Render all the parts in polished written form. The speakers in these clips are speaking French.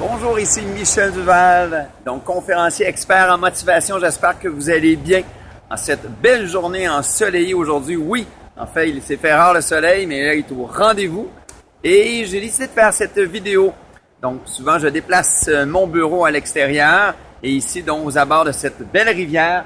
Bonjour, ici Michel Duval, donc conférencier expert en motivation. J'espère que vous allez bien en cette belle journée ensoleillée aujourd'hui. Oui, en fait, il s'est fait rare le soleil, mais là, il est au rendez-vous. Et j'ai décidé de faire cette vidéo. Donc, souvent, je déplace mon bureau à l'extérieur. Et ici, donc, aux abords de cette belle rivière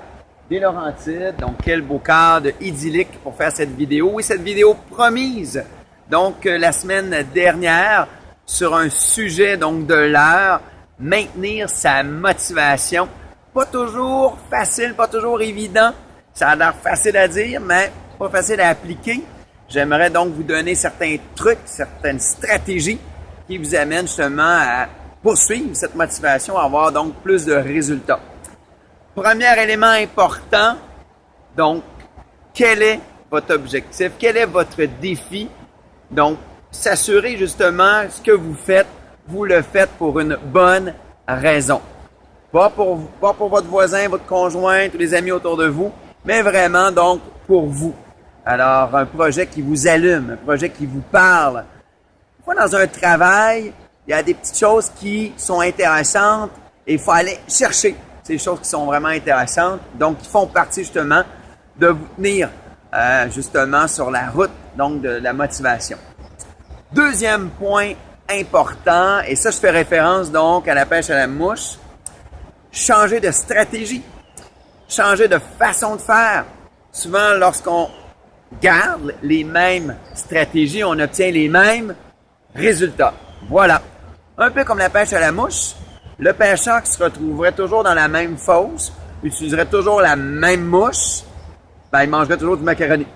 des Laurentides. Donc, quel beau cadre idyllique pour faire cette vidéo. Oui, cette vidéo promise. Donc, la semaine dernière, sur un sujet donc de l'heure, maintenir sa motivation. Pas toujours facile, pas toujours évident. Ça a l'air facile à dire, mais pas facile à appliquer. J'aimerais donc vous donner certains trucs, certaines stratégies qui vous amènent justement à poursuivre cette motivation, à avoir donc plus de résultats. Premier élément important, donc, quel est votre objectif? Quel est votre défi? Donc, s'assurer justement ce que vous faites, vous le faites pour une bonne raison. Pas pour votre voisin, votre conjoint, tous les amis autour de vous, mais vraiment donc pour vous. Alors, un projet qui vous allume, un projet qui vous parle. Des fois, dans un travail, il y a des petites choses qui sont intéressantes et il faut aller chercher ces choses qui sont vraiment intéressantes, donc qui font partie justement de vous tenir justement sur la route donc de la motivation. Deuxième point important, et ça je fais référence donc à la pêche à la mouche, changer de stratégie, changer de façon de faire. Souvent lorsqu'on garde les mêmes stratégies, on obtient les mêmes résultats. Voilà. Un peu comme la pêche à la mouche, le pêcheur qui se retrouverait toujours dans la même fosse, utiliserait toujours la même mouche, ben il mangerait toujours du macaroni.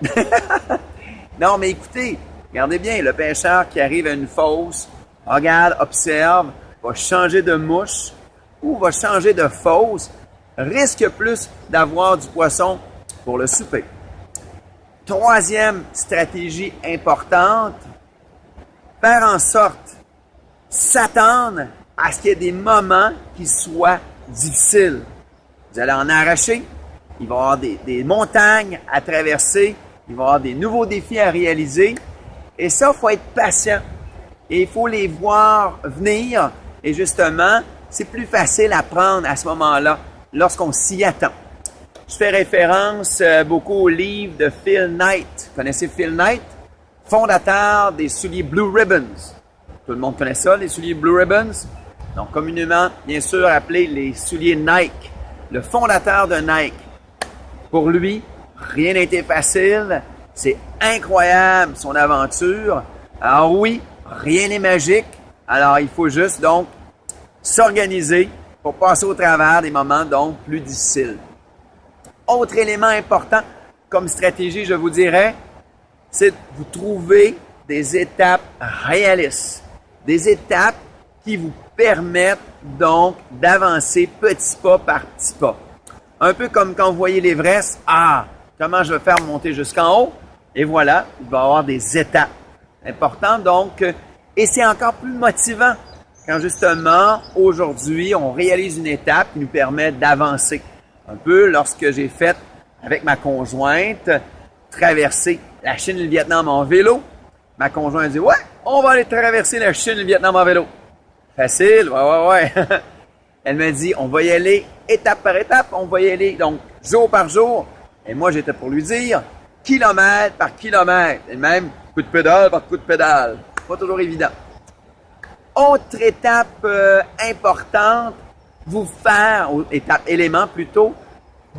Non mais écoutez, regardez bien, le pêcheur qui arrive à une fosse, regarde, observe, va changer de mouche ou va changer de fosse, risque plus d'avoir du poisson pour le souper. Troisième stratégie importante, faire en sorte, s'attendre à ce qu'il y ait des moments qui soient difficiles. Vous allez en arracher, il va y avoir des montagnes à traverser, il va y avoir des nouveaux défis à réaliser. Et ça, il faut être patient. Et il faut les voir venir. Et justement, c'est plus facile à prendre à ce moment-là, lorsqu'on s'y attend. Je fais référence beaucoup au livre de Phil Knight. Vous connaissez Phil Knight? Fondateur des souliers Blue Ribbons. Tout le monde connaît ça, les souliers Blue Ribbons? Donc, communément, bien sûr, appelés les souliers Nike. Le fondateur de Nike. Pour lui, rien n'a été facile. C'est incroyable, son aventure. Alors oui, rien n'est magique. Alors, il faut juste donc s'organiser pour passer au travers des moments donc plus difficiles. Autre élément important comme stratégie, je vous dirais, c'est de vous trouver des étapes réalistes. Des étapes qui vous permettent donc d'avancer petit pas par petit pas. Un peu comme quand vous voyez l'Everest. Ah, comment je vais faire monter jusqu'en haut? Et voilà, il va y avoir des étapes importantes donc, et c'est encore plus motivant quand justement, aujourd'hui, on réalise une étape qui nous permet d'avancer. Un peu lorsque j'ai fait avec ma conjointe, traverser la Chine et le Vietnam en vélo. Ma conjointe dit « Ouais, on va aller traverser la Chine et le Vietnam en vélo. » Facile, ouais. Elle me dit « On va y aller étape par étape, on va y aller donc jour par jour. » Et moi, j'étais pour lui dire kilomètre par kilomètre, et même coup de pédale par coup de pédale. Pas toujours évident. Autre étape importante, vous faire, élément plutôt,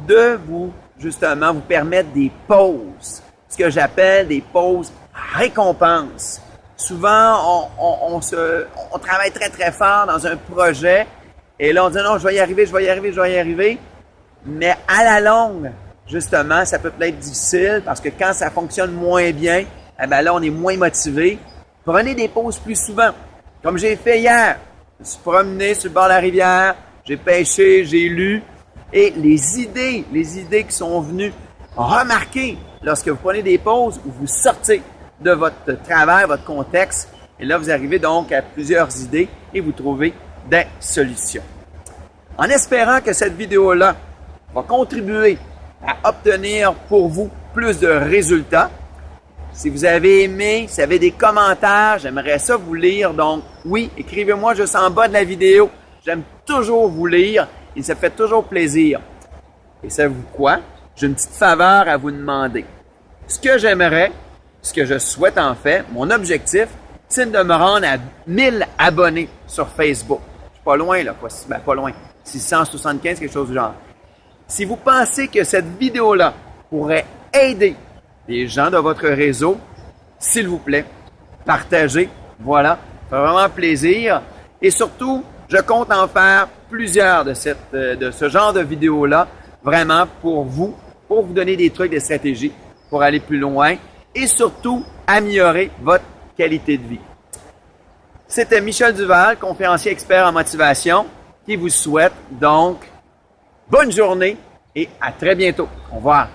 de vous, justement, vous permettre des pauses. Ce que j'appelle des pauses récompenses. Souvent, on travaille très, très fort dans un projet, et là, on dit non, je vais y arriver. Mais à la longue, justement, ça peut être difficile parce que quand ça fonctionne moins bien, eh bien là, on est moins motivé. Prenez des pauses plus souvent. Comme j'ai fait hier. Je me suis promené sur le bord de la rivière, j'ai pêché, j'ai lu. Et les idées qui sont venues, remarquez, lorsque vous prenez des pauses, vous sortez de votre travail, votre contexte. Et là, vous arrivez donc à plusieurs idées et vous trouvez des solutions. En espérant que cette vidéo-là va contribuer à obtenir pour vous plus de résultats, Si vous avez aimé, si vous avez des commentaires, j'aimerais ça vous lire. Donc, oui, écrivez-moi juste en bas de la vidéo. J'aime toujours vous lire et ça fait toujours plaisir. Et savez-vous quoi? J'ai une petite faveur à vous demander. Ce que j'aimerais, ce que je souhaite en fait, mon objectif, c'est de me rendre à 1000 abonnés sur Facebook. Je suis pas loin, là, pas loin. 675, quelque chose du genre. Si vous pensez que cette vidéo-là pourrait aider les gens de votre réseau, s'il vous plaît, partagez. Voilà, ça fait vraiment plaisir. Et surtout, je compte en faire plusieurs de ce genre de vidéos-là, vraiment pour vous donner des trucs, des stratégies pour aller plus loin et surtout améliorer votre qualité de vie. C'était Michel Duval, conférencier expert en motivation, qui vous souhaite donc bonne journée et à très bientôt. Au revoir.